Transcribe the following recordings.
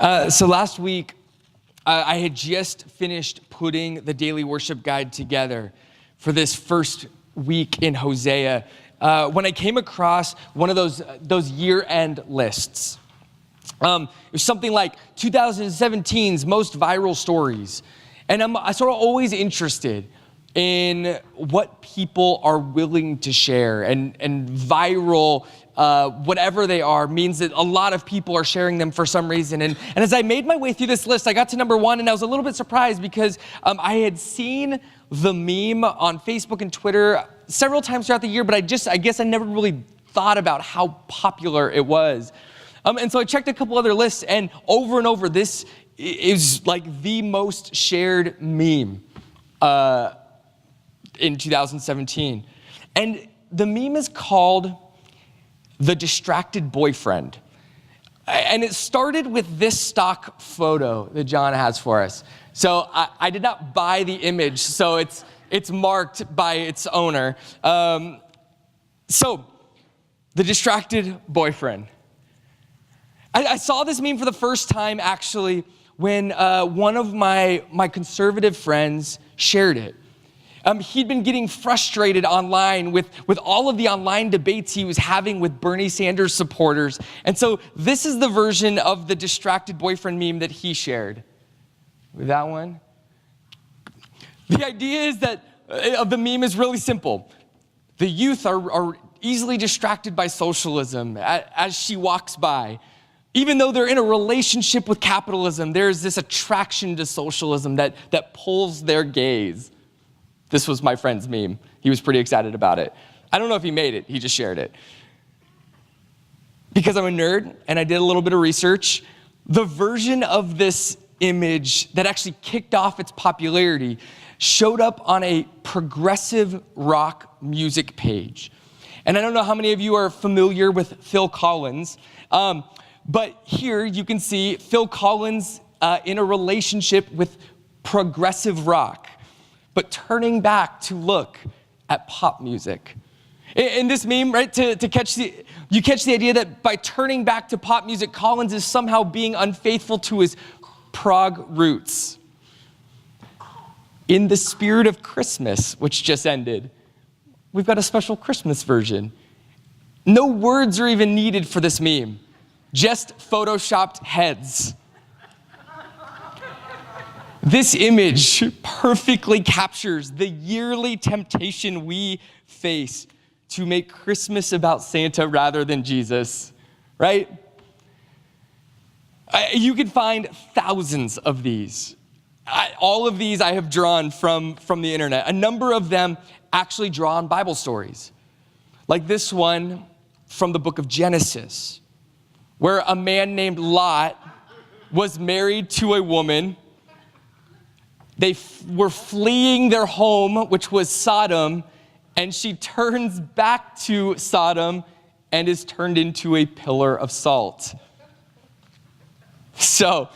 So last week, I had just finished putting the daily worship guide together for this first week in Hosea when I came across one of those year-end lists. It was something like 2017's most viral stories. And I'm sort of always interested in what people are willing to share. And viral, whatever they are, means that a lot of people are sharing them for some reason. And as I made my way through this list, I got to number one, and I was a little bit surprised because I had seen the meme on Facebook and Twitter several times throughout the year, but I guess I never really thought about how popular it was. And so I checked a couple other lists, and over, this is like the most shared meme in 2017. And the meme is called The Distracted Boyfriend. And it started with this stock photo that John has for us. So I did not buy the image, so it's marked by its owner. So, The Distracted Boyfriend. I saw this meme for the first time, actually, when one of my conservative friends shared it. He'd been getting frustrated online with all of the online debates he was having with Bernie Sanders supporters. And so this is the version of the distracted boyfriend meme that he shared. That one? The idea is that of the meme is really simple. The youth are easily distracted by socialism as she walks by. Even though they're in a relationship with capitalism, there's this attraction to socialism that pulls their gaze. This was my friend's meme. He was pretty excited about it. I don't know if he made it, he just shared it. Because I'm a nerd and I did a little bit of research, the version of this image that actually kicked off its popularity showed up on a progressive rock music page. And I don't know how many of you are familiar with Phil Collins, but here you can see Phil Collins in a relationship with progressive rock, but turning back to look at pop music. In this meme, right, you catch the idea that by turning back to pop music, Collins is somehow being unfaithful to his prog roots. In the spirit of Christmas, which just ended, we've got a special Christmas version. No words are even needed for this meme, just photoshopped heads. This image perfectly captures the yearly temptation we face to make Christmas about Santa rather than Jesus, right? You can find thousands of these. All of these I have drawn from the internet. A number of them actually draw on Bible stories. Like this one from the book of Genesis, where a man named Lot was married to a woman. They were fleeing their home, which was Sodom, and she turns back to Sodom and is turned into a pillar of salt. So,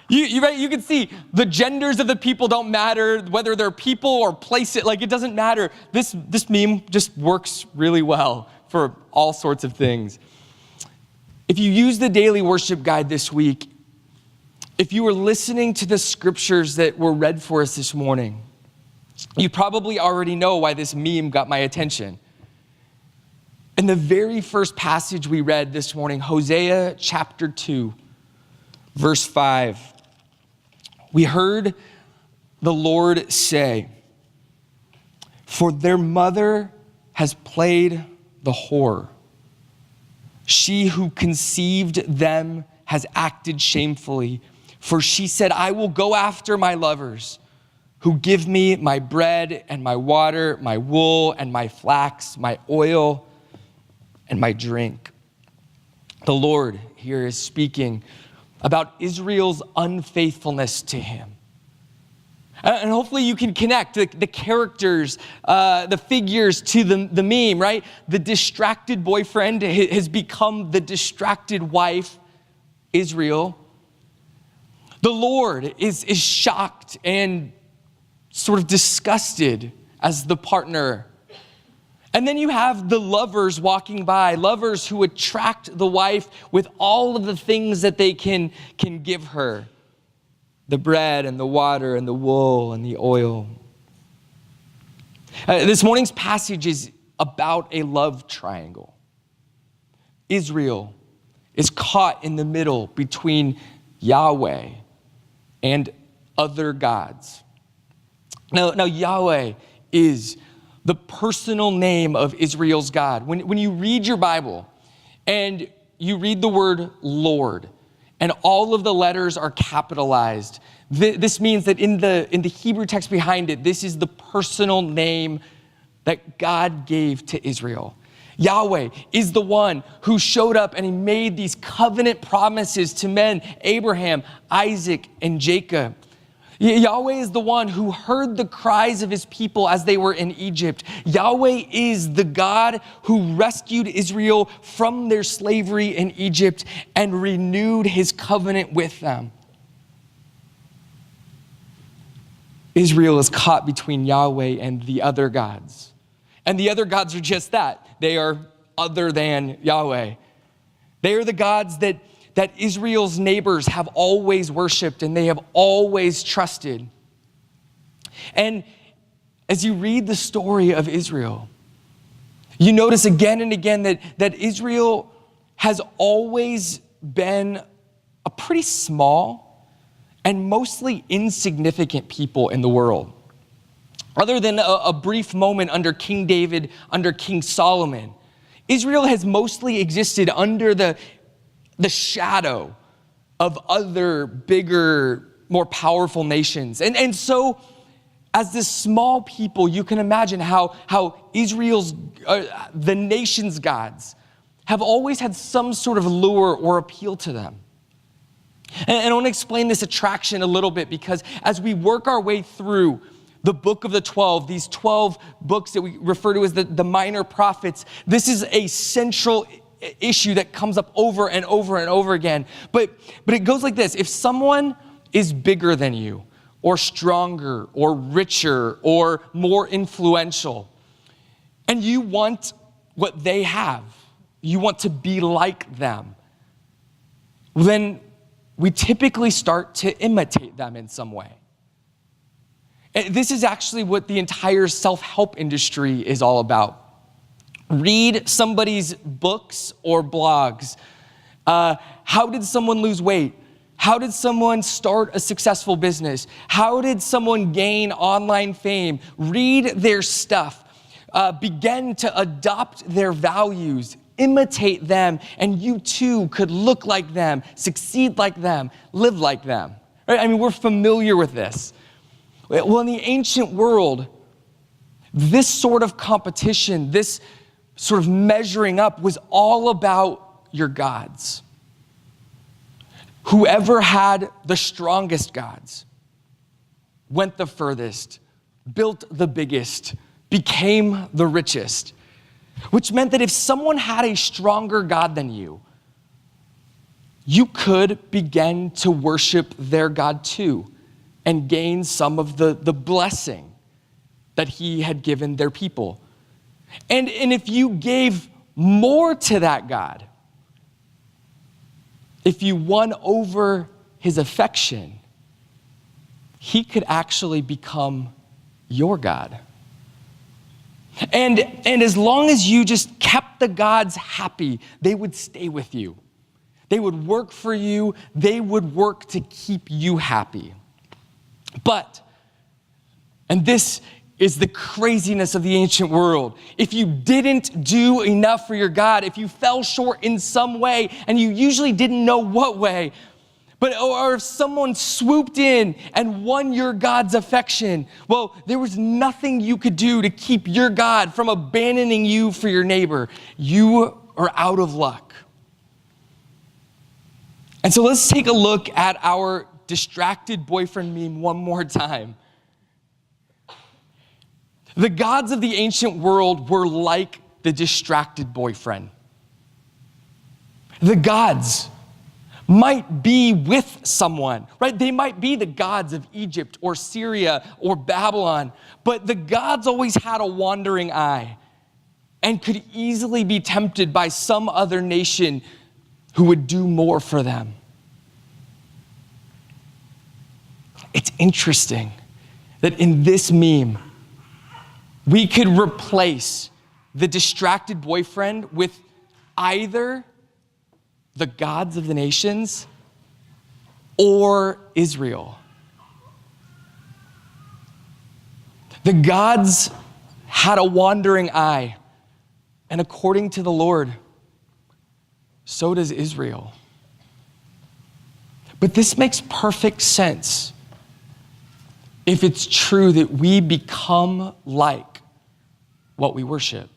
you can see the genders of the people don't matter, whether they're people or places, like it doesn't matter. This meme just works really well for all sorts of things. If you use the daily worship guide this week, if you were listening to the scriptures that were read for us this morning, you probably already know why this meme got my attention. In the very first passage we read this morning, Hosea chapter 2, verse 5, we heard the Lord say, "For their mother has played the whore. She who conceived them has acted shamefully. For she said, I will go after my lovers who give me my bread and my water, my wool and my flax, my oil and my drink." The Lord here is speaking about Israel's unfaithfulness to him. And hopefully you can connect the characters, the figures to the meme, right? The distracted boyfriend has become the distracted wife, Israel. The Lord is shocked and sort of disgusted as the partner. And then you have the lovers walking by, lovers who attract the wife with all of the things that they can give her. The bread and the water and the wool and the oil. This morning's passage is about a love triangle. Israel is caught in the middle between Yahweh and other gods. Now Yahweh is the personal name of Israel's God. When you read your Bible and you read the word Lord, and all of the letters are capitalized, this means that in the Hebrew text behind it, this is the personal name that God gave to Israel. Yahweh is the one who showed up and he made these covenant promises to men, Abraham, Isaac, and Jacob. Yahweh is the one who heard the cries of his people as they were in Egypt. Yahweh is the God who rescued Israel from their slavery in Egypt and renewed his covenant with them. Israel is caught between Yahweh and the other gods. And the other gods are just that. They are other than Yahweh. They are the gods that Israel's neighbors have always worshiped and they have always trusted. And as you read the story of Israel, you notice again and again that Israel has always been a pretty small and mostly insignificant people in the world. Other than a brief moment under King David, under King Solomon, Israel has mostly existed under the shadow of other bigger, more powerful nations. And so as this small people, you can imagine how Israel's, the nation's gods have always had some sort of lure or appeal to them. And I want to explain this attraction a little bit because as we work our way through the book of the 12, these 12 books that we refer to as the minor prophets, this is a central issue that comes up over and over and over again. But it goes like this. If someone is bigger than you, or stronger, or richer, or more influential, and you want what they have, you want to be like them, then we typically start to imitate them in some way. This is actually what the entire self-help industry is all about. Read somebody's books or blogs. How did someone lose weight? How did someone start a successful business? How did someone gain online fame? Read their stuff. Begin to adopt their values. Imitate them, and you too could look like them, succeed like them, live like them. Right? I mean, we're familiar with this. Well, in the ancient world, this sort of competition, this sort of measuring up was all about your gods. Whoever had the strongest gods went the furthest, built the biggest, became the richest, which meant that if someone had a stronger God than you, you could begin to worship their God too and gain some of the blessing that he had given their people. And if you gave more to that God, if you won over his affection, he could actually become your God. And as long as you just kept the gods happy, they would stay with you. They would work for you. They would work to keep you happy. But, and this is the craziness of the ancient world, if you didn't do enough for your God, if you fell short in some way, and you usually didn't know what way, or if someone swooped in and won your God's affection, well, there was nothing you could do to keep your God from abandoning you for your neighbor. You are out of luck. And so let's take a look at our distracted boyfriend meme one more time. The gods of the ancient world were like the distracted boyfriend. The gods might be with someone, right? They might be the gods of Egypt or Syria or Babylon, but the gods always had a wandering eye. and could easily be tempted by some other nation who would do more for them. It's interesting that in this meme, we could replace the distracted boyfriend with either the gods of the nations or Israel. The gods had a wandering eye, and according to the Lord, so does Israel. But this makes perfect sense if it's true that we become like what we worship.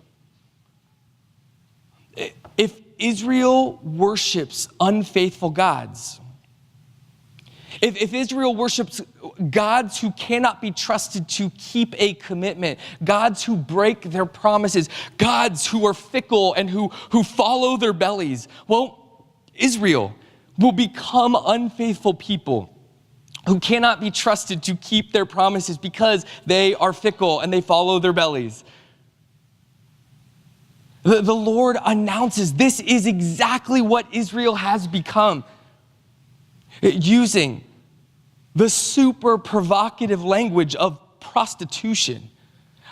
If Israel worships unfaithful gods, if Israel worships gods who cannot be trusted to keep a commitment, gods who break their promises, gods who are fickle and who follow their bellies, well, Israel will become unfaithful people who cannot be trusted to keep their promises because they are fickle and they follow their bellies. The Lord announces this is exactly what Israel has become, using the super provocative language of prostitution.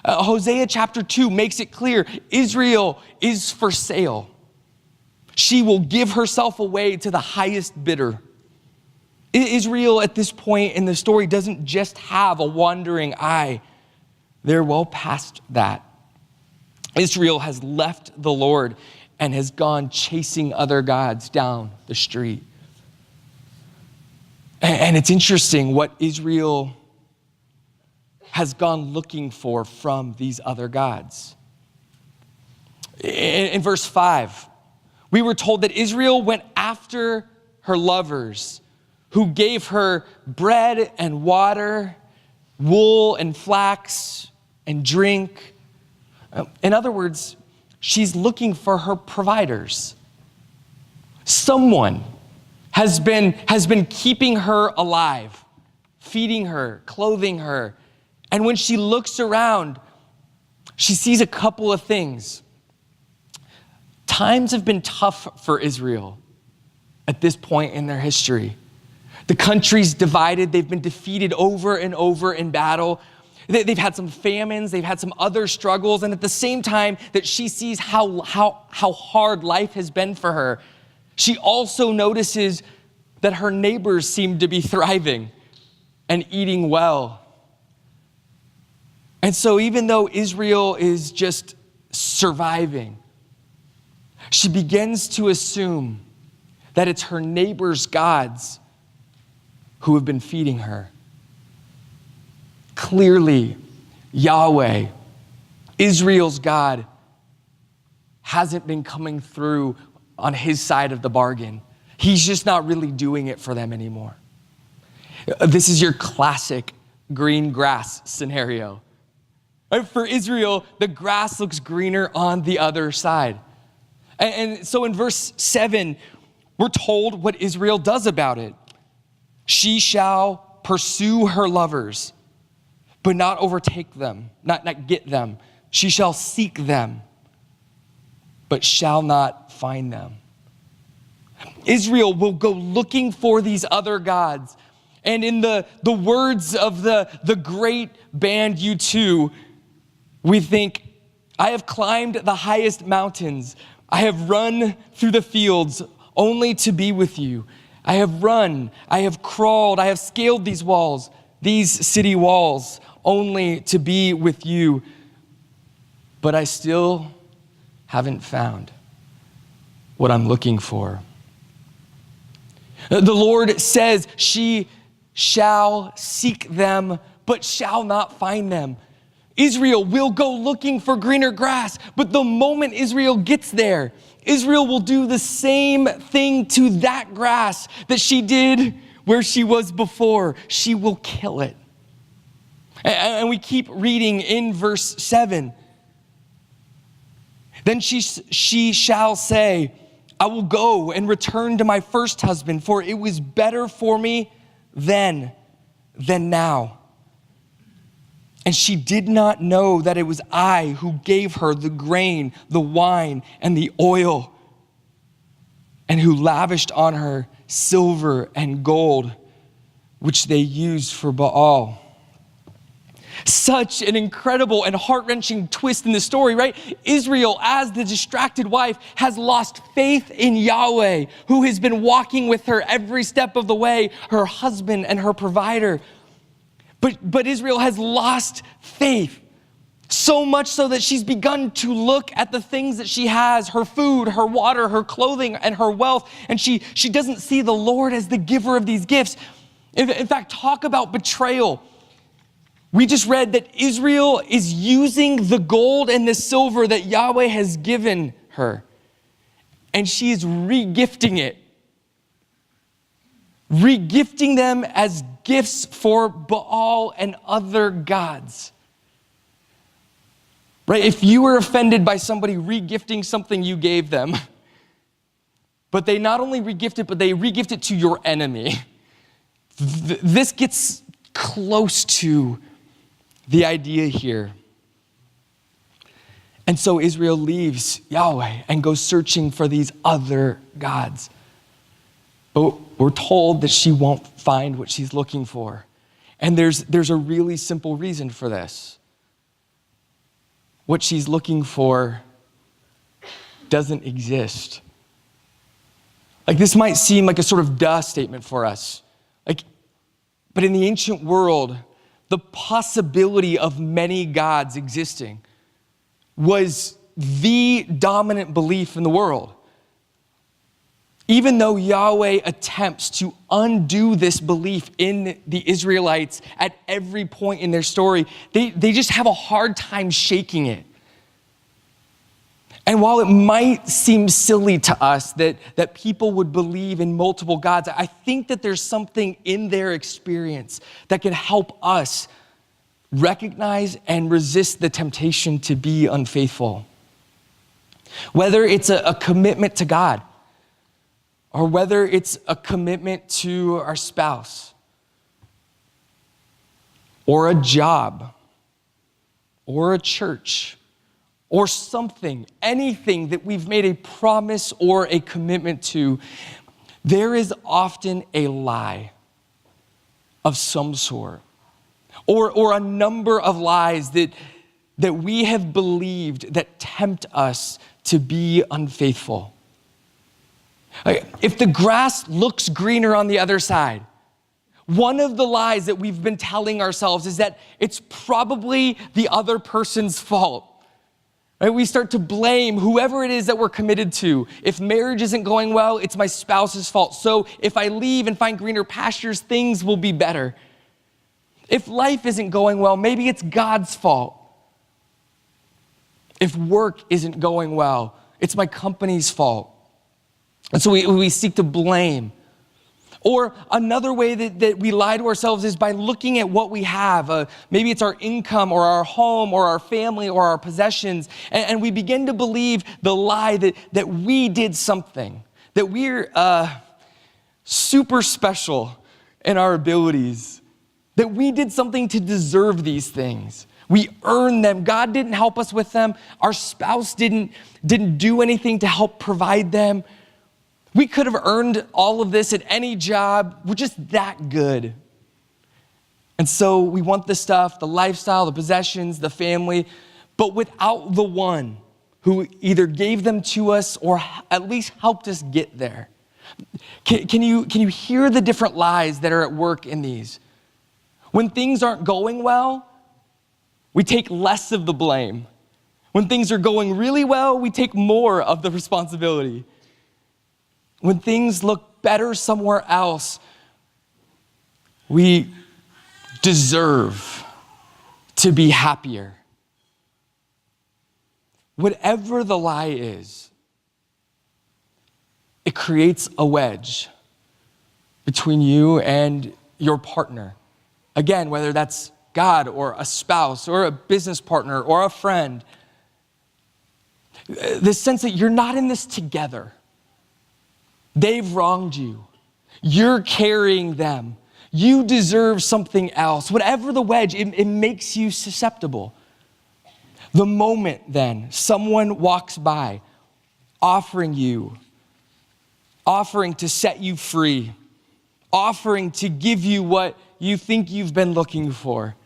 Hosea chapter 2 makes it clear Israel is for sale. She will give herself away to the highest bidder. Israel at this point in the story doesn't just have a wandering eye. They're well past that. Israel has left the Lord and has gone chasing other gods down the street. And it's interesting what Israel has gone looking for from these other gods. In verse 5, we were told that Israel went after her lovers, who gave her bread and water, wool and flax and drink. In other words, she's looking for her providers. Someone has been keeping her alive, feeding her, clothing her. And when she looks around, she sees a couple of things. Times have been tough for Israel at this point in their history. The country's divided. They've been defeated over and over in battle. They've had some famines. They've had some other struggles. And at the same time that she sees how hard life has been for her, she also notices that her neighbors seem to be thriving and eating well. And so even though Israel is just surviving, she begins to assume that it's her neighbors' gods who have been feeding her. Clearly, Yahweh, Israel's God, hasn't been coming through on his side of the bargain. He's just not really doing it for them anymore. This is your classic green grass scenario. For Israel, the grass looks greener on the other side. And so in verse 7, we're told what Israel does about it. She shall pursue her lovers, but not overtake them, not get them. She shall seek them, but shall not find them. Israel will go looking for these other gods. And in the words of the great band U2, we think, I have climbed the highest mountains. I have run through the fields only to be with you. I have run, I have crawled, I have scaled these walls, these city walls, only to be with you. But I still haven't found what I'm looking for. The Lord says she shall seek them, but shall not find them. Israel will go looking for greener grass, but the moment Israel gets there, Israel will do the same thing to that grass that she did where she was before. She will kill it. And we keep reading in verse 7. Then she shall say, I will go and return to my first husband, for it was better for me then than now. And she did not know that it was I who gave her the grain, the wine, and the oil, and who lavished on her silver and gold, which they used for Baal. Such an incredible and heart-wrenching twist in the story, right? Israel, as the distracted wife, has lost faith in Yahweh, who has been walking with her every step of the way, her husband and her provider. But Israel has lost faith, so much so that she's begun to look at the things that she has, her food, her water, her clothing, and her wealth, and she doesn't see the Lord as the giver of these gifts. In fact, talk about betrayal. We just read that Israel is using the gold and the silver that Yahweh has given her, and she is regifting it. Regifting them as gifts for Baal and other gods. Right? If you were offended by somebody regifting something you gave them, but they not only regift it, but they regift it to your enemy. This gets close to the idea here. And so Israel leaves Yahweh and goes searching for these other gods. But we're told that she won't find what she's looking for. And there's a really simple reason for this. What she's looking for doesn't exist. Like, this might seem like a sort of duh statement for us. But in the ancient world, the possibility of many gods existing was the dominant belief in the world. Even though Yahweh attempts to undo this belief in the Israelites at every point in their story, they just have a hard time shaking it. And while it might seem silly to us that people would believe in multiple gods, I think that there's something in their experience that can help us recognize and resist the temptation to be unfaithful. Whether it's a commitment to God, or whether it's a commitment to our spouse, or a job, or a church, or something, anything that we've made a promise or a commitment to, there is often a lie of some sort, or a number of lies that we have believed that tempt us to be unfaithful. If the grass looks greener on the other side, one of the lies that we've been telling ourselves is that it's probably the other person's fault. Right? We start to blame whoever it is that we're committed to. If marriage isn't going well, it's my spouse's fault. So if I leave and find greener pastures, things will be better. If life isn't going well, maybe it's God's fault. If work isn't going well, it's my company's fault. And so we seek to blame. Or another way that we lie to ourselves is by looking at what we have. Maybe it's our income or our home or our family or our possessions. And we begin to believe the lie that we did something, that we're super special in our abilities, that we did something to deserve these things. We earned them. God didn't help us with them. Our spouse didn't do anything to help provide them. We could have earned all of this at any job. We're just that good. And so we want the stuff, the lifestyle, the possessions, the family, but without the one who either gave them to us or at least helped us get there. Can you hear the different lies that are at work in these? When things aren't going well, we take less of the blame. When things are going really well, we take more of the responsibility. When things look better somewhere else, we deserve to be happier. Whatever the lie is, it creates a wedge between you and your partner. Again, whether that's God or a spouse or a business partner or a friend. The sense that you're not in this together. They've wronged you. You're carrying them. You deserve something else. Whatever the wedge, it makes you susceptible. The moment then someone walks by offering to set you free, offering to give you what you think you've been looking for,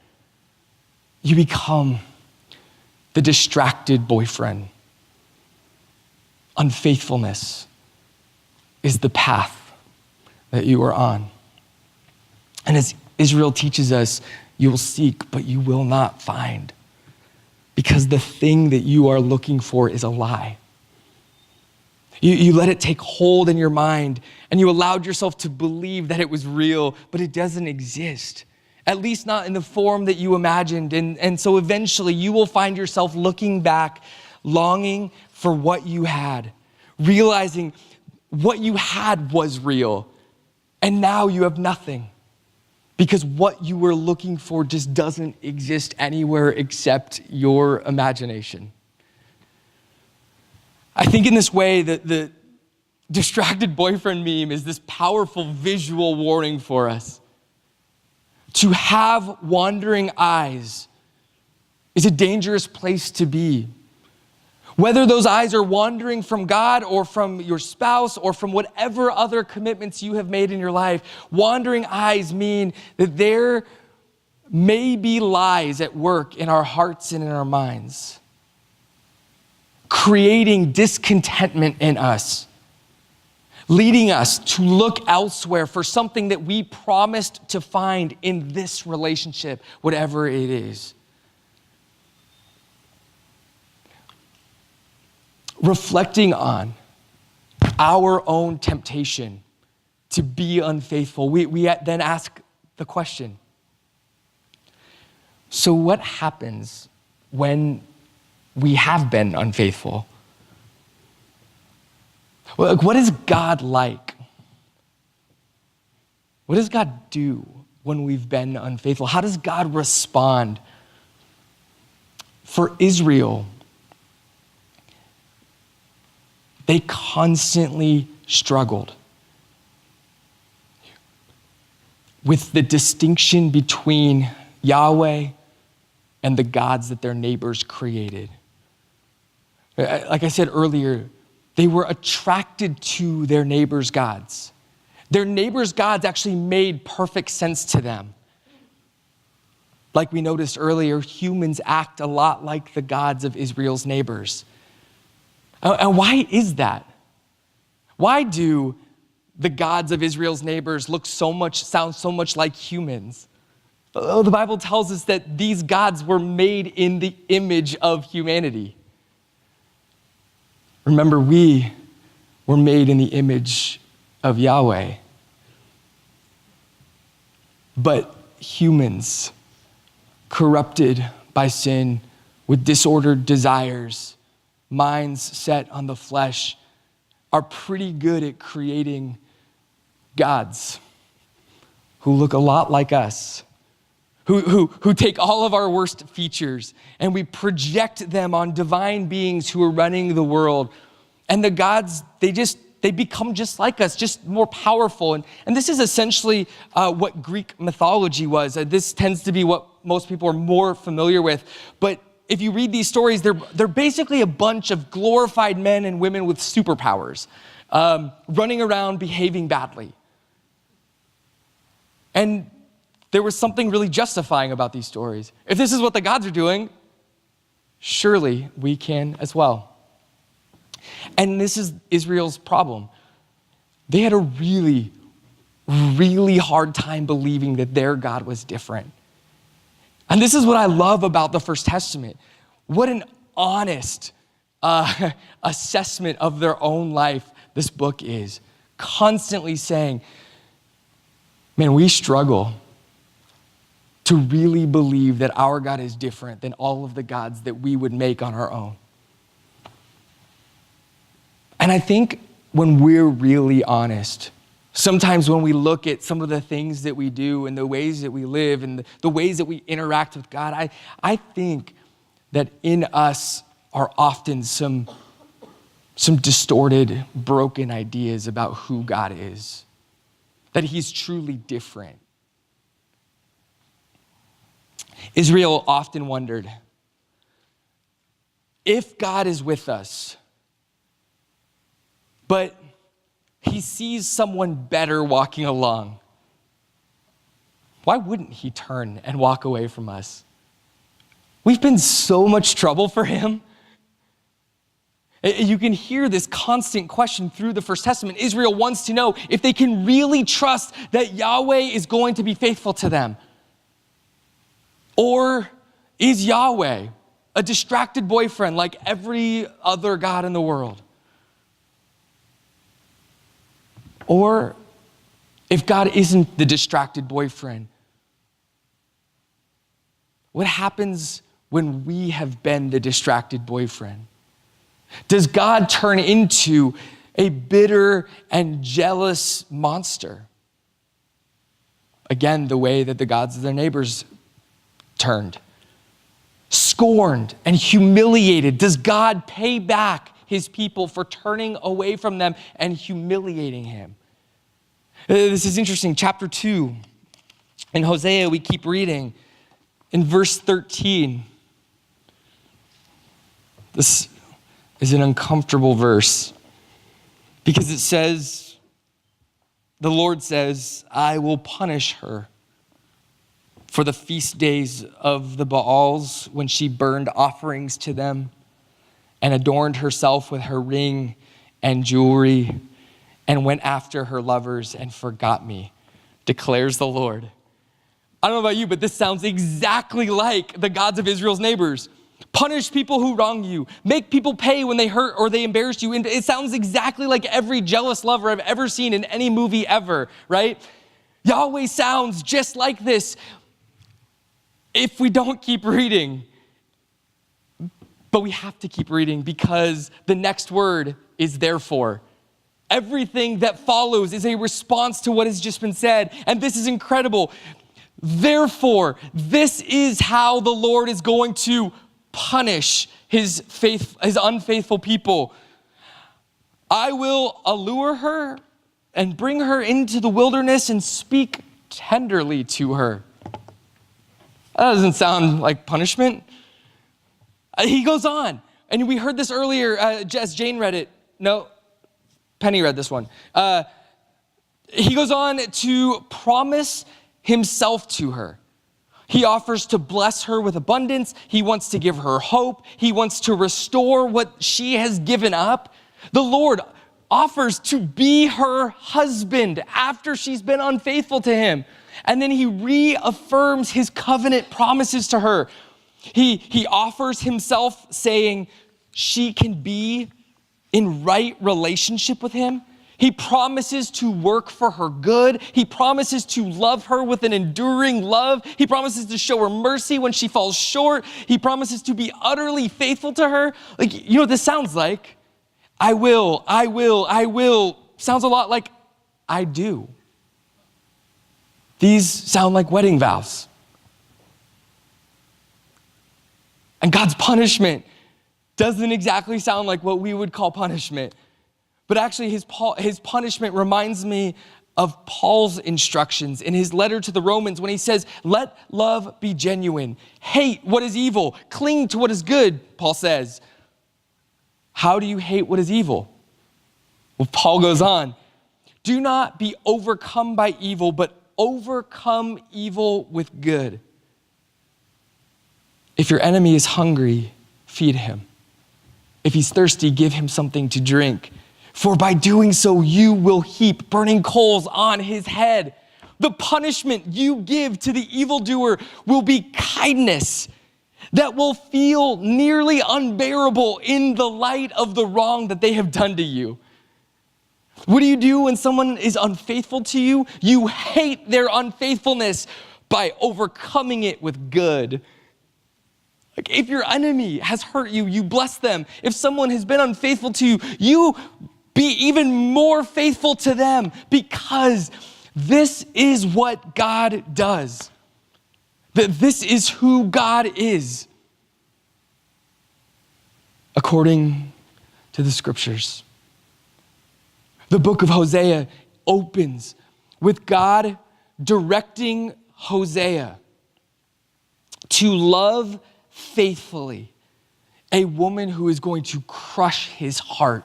you become the distracted boyfriend. Unfaithfulness is the path that you are on. And as Israel teaches us, you will seek, but you will not find. Because the thing that you are looking for is a lie. You let it take hold in your mind, and you allowed yourself to believe that it was real, but it doesn't exist. At least not in the form that you imagined. And so eventually you will find yourself looking back, longing for what you had, realizing what you had was real, and now you have nothing. Because what you were looking for just doesn't exist anywhere except your imagination. I think in this way that the distracted boyfriend meme is this powerful visual warning for us. To have wandering eyes is a dangerous place to be. Whether those eyes are wandering from God or from your spouse or from whatever other commitments you have made in your life, wandering eyes mean that there may be lies at work in our hearts and in our minds, creating discontentment in us, leading us to look elsewhere for something that we promised to find in this relationship, whatever it is. Reflecting on our own temptation to be unfaithful, we then ask the question, so what happens when we have been unfaithful? What is God like? What does God do when we've been unfaithful? How does God respond? For Israel, they constantly struggled with the distinction between Yahweh and the gods that their neighbors created. Like I said earlier, they were attracted to their neighbors' gods. Their neighbors' gods actually made perfect sense to them. Like we noticed earlier, humans act a lot like the gods of Israel's neighbors. And why is that? Why do the gods of Israel's neighbors sound so much like humans? Oh, the Bible tells us that these gods were made in the image of humanity. Remember, we were made in the image of Yahweh. But humans, corrupted by sin, with disordered desires, minds set on the flesh, are pretty good at creating gods who look a lot like us, who take all of our worst features and we project them on divine beings who are running the world. And the gods, they become just like us, just more powerful. And this is essentially what Greek mythology was. This tends to be what most people are more familiar with. But if you read these stories, they're basically a bunch of glorified men and women with superpowers, running around behaving badly. And there was something really justifying about these stories. If this is what the gods are doing, surely we can as well. And this is Israel's problem. They had a really, really hard time believing that their God was different. And this is what I love about the First Testament. What an honest assessment of their own life this book is. Constantly saying, man, we struggle to really believe that our God is different than all of the gods that we would make on our own. And I think when we're really honest, sometimes when we look at some of the things that we do and the ways that we live and the ways that we interact with God, I think that in us are often some distorted, broken ideas about who God is, that he's truly different. Israel often wondered, if God is with us, but he sees someone better walking along, why wouldn't he turn and walk away from us? We've been so much trouble for him. You can hear this constant question through the First Testament. Israel wants to know if they can really trust that Yahweh is going to be faithful to them. Or is Yahweh a distracted boyfriend like every other God in the world? Or if God isn't the distracted boyfriend, what happens when we have been the distracted boyfriend? Does God turn into a bitter and jealous monster? Again, the way that the gods of their neighbors turned. Scorned and humiliated. Does God pay back his people for turning away from them and humiliating him? This is interesting. Chapter 2 in Hosea, we keep reading. In verse 13, this is an uncomfortable verse because it says, the Lord says, I will punish her for the feast days of the Baals when she burned offerings to them and adorned herself with her ring and jewelry and went after her lovers and forgot me, declares the Lord. I don't know about you, but this sounds exactly like the gods of Israel's neighbors. Punish people who wrong you. Make people pay when they hurt or they embarrass you. And it sounds exactly like every jealous lover I've ever seen in any movie ever, right? Yahweh sounds just like this if we don't keep reading. But we have to keep reading because the next word is therefore. Everything that follows is a response to what has just been said. And this is incredible. Therefore, this is how the Lord is going to punish his unfaithful people. I will allure her and bring her into the wilderness and speak tenderly to her. That doesn't sound like punishment. He goes on, and we heard this earlier as Jane read it. No, Penny read this one. He goes on to promise himself to her. He offers to bless her with abundance. He wants to give her hope. He wants to restore what she has given up. The Lord offers to be her husband after she's been unfaithful to him. And then he reaffirms his covenant promises to her. He offers himself saying she can be in right relationship with him. He promises to work for her good. He promises to love her with an enduring love. He promises to show her mercy when she falls short. He promises to be utterly faithful to her. Like, you know what this sounds like? I will. Sounds a lot like I do. These sound like wedding vows. And God's punishment doesn't exactly sound like what we would call punishment. But actually, his punishment reminds me of Paul's instructions in his letter to the Romans when he says, let love be genuine. Hate what is evil. Cling to what is good, Paul says. How do you hate what is evil? Well, Paul goes on, do not be overcome by evil, but overcome evil with good. If your enemy is hungry, feed him. If he's thirsty, give him something to drink. For by doing so, you will heap burning coals on his head. The punishment you give to the evildoer will be kindness that will feel nearly unbearable in the light of the wrong that they have done to you. What do you do when someone is unfaithful to you? You hate their unfaithfulness by overcoming it with good. Like if your enemy has hurt you, you bless them. If someone has been unfaithful to you, you be even more faithful to them because this is what God does. That this is who God is according to the scriptures. The book of Hosea opens with God directing Hosea to love faithfully a woman who is going to crush his heart,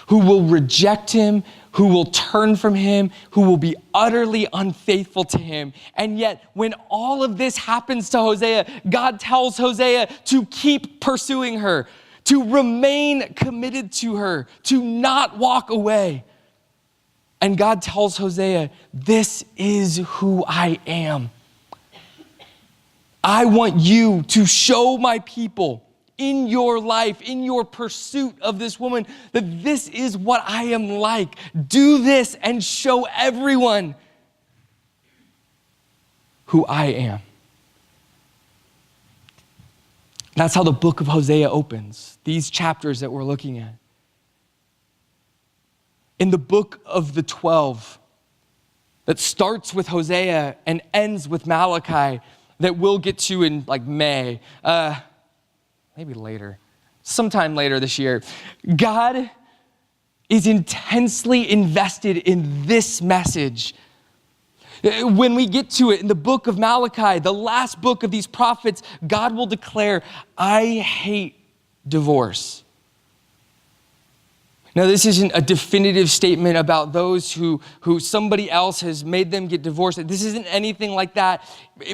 who will reject him, who will turn from him, who will be utterly unfaithful to him. And yet, when all of this happens to Hosea, God tells Hosea to keep pursuing her, to remain committed to her, to not walk away. And God tells Hosea, this is who I am. I want you to show my people in your life, in your pursuit of this woman, that this is what I am like. Do this and show everyone who I am. That's how the book of Hosea opens, these chapters that we're looking at. In the book of the 12, that starts with Hosea and ends with Malachi, that we'll get to in like May, maybe later, sometime later this year. God is intensely invested in this message. When we get to it in the book of Malachi, the last book of these prophets, God will declare, I hate divorce. Now, this isn't a definitive statement about those who somebody else has made them get divorced. This isn't anything like that,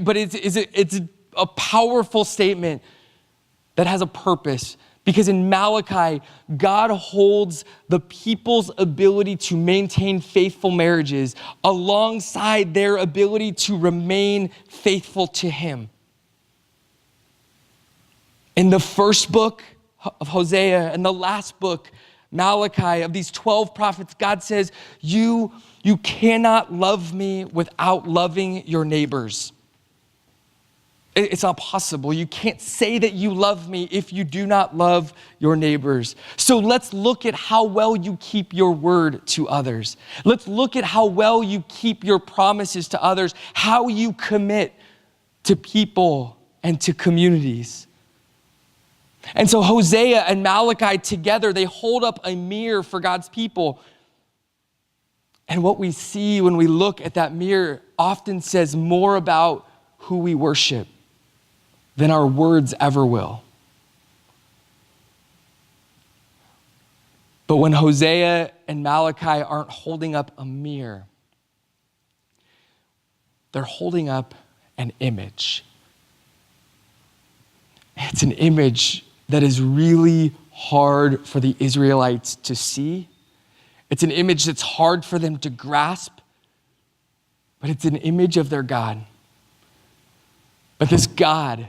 but it's a powerful statement that has a purpose. Because in Malachi, God holds the people's ability to maintain faithful marriages alongside their ability to remain faithful to him. In the first book of Hosea and the last book, Malachi, of these 12 prophets, God says, you cannot love me without loving your neighbors. It's not possible. You can't say that you love me if you do not love your neighbors. So let's look at how well you keep your word to others. Let's look at how well you keep your promises to others, how you commit to people and to communities. And so Hosea and Malachi together, they hold up a mirror for God's people. And what we see when we look at that mirror often says more about who we worship than our words ever will. But when Hosea and Malachi aren't holding up a mirror, they're holding up an image. It's an image that is really hard for the Israelites to see. It's an image that's hard for them to grasp, but it's an image of their God. But this God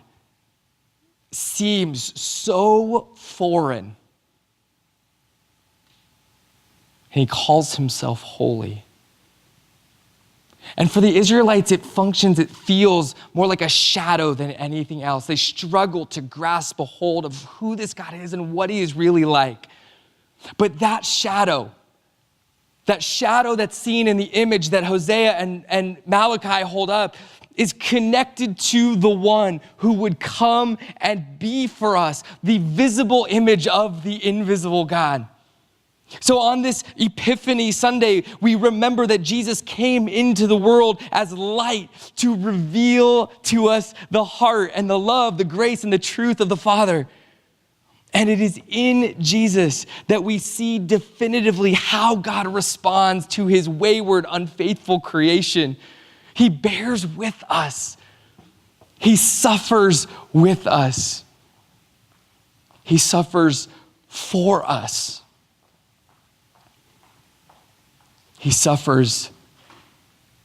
seems so foreign. And he calls himself holy. And for the Israelites, it feels more like a shadow than anything else. They struggle to grasp a hold of who this God is and what he is really like. But that shadow that's seen in the image that Hosea and Malachi hold up is connected to the one who would come and be for us the visible image of the invisible God. So on this Epiphany Sunday, we remember that Jesus came into the world as light to reveal to us the heart and the love, the grace and the truth of the Father. And it is in Jesus that we see definitively how God responds to his wayward, unfaithful creation. He bears with us. He suffers with us. He suffers for us. He suffers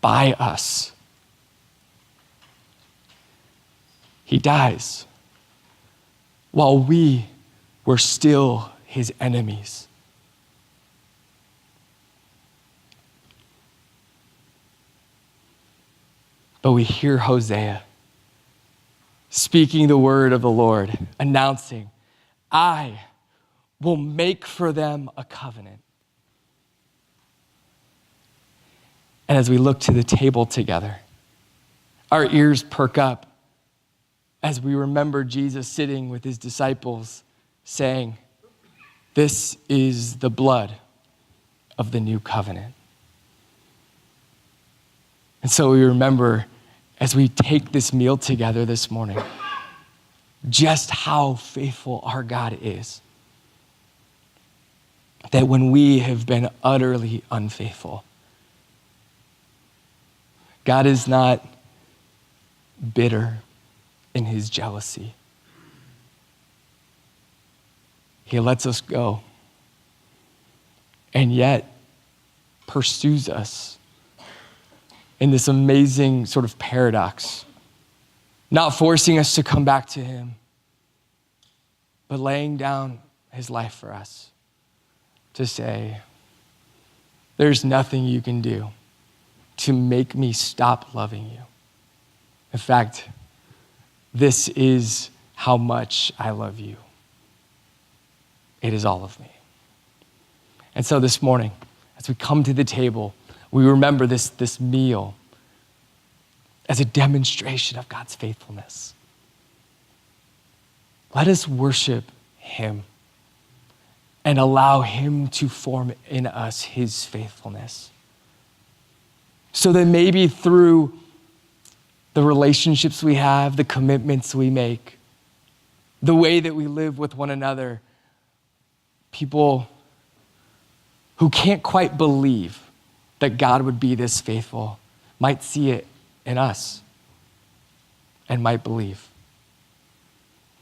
by us. He dies while we were still his enemies. But we hear Hosea speaking the word of the Lord, announcing, I will make for them a covenant. And as we look to the table together, our ears perk up as we remember Jesus sitting with his disciples saying, this is the blood of the new covenant. And so we remember as we take this meal together this morning, just how faithful our God is. That when we have been utterly unfaithful, God is not bitter in his jealousy. He lets us go, and yet pursues us in this amazing sort of paradox, not forcing us to come back to him, but laying down his life for us to say, there's nothing you can do to make me stop loving you. In fact, this is how much I love you. It is all of me. And so this morning, as we come to the table, we remember this meal as a demonstration of God's faithfulness. Let us worship him and allow him to form in us his faithfulness. So that maybe through the relationships we have, the commitments we make, the way that we live with one another, people who can't quite believe that God would be this faithful might see it in us and might believe.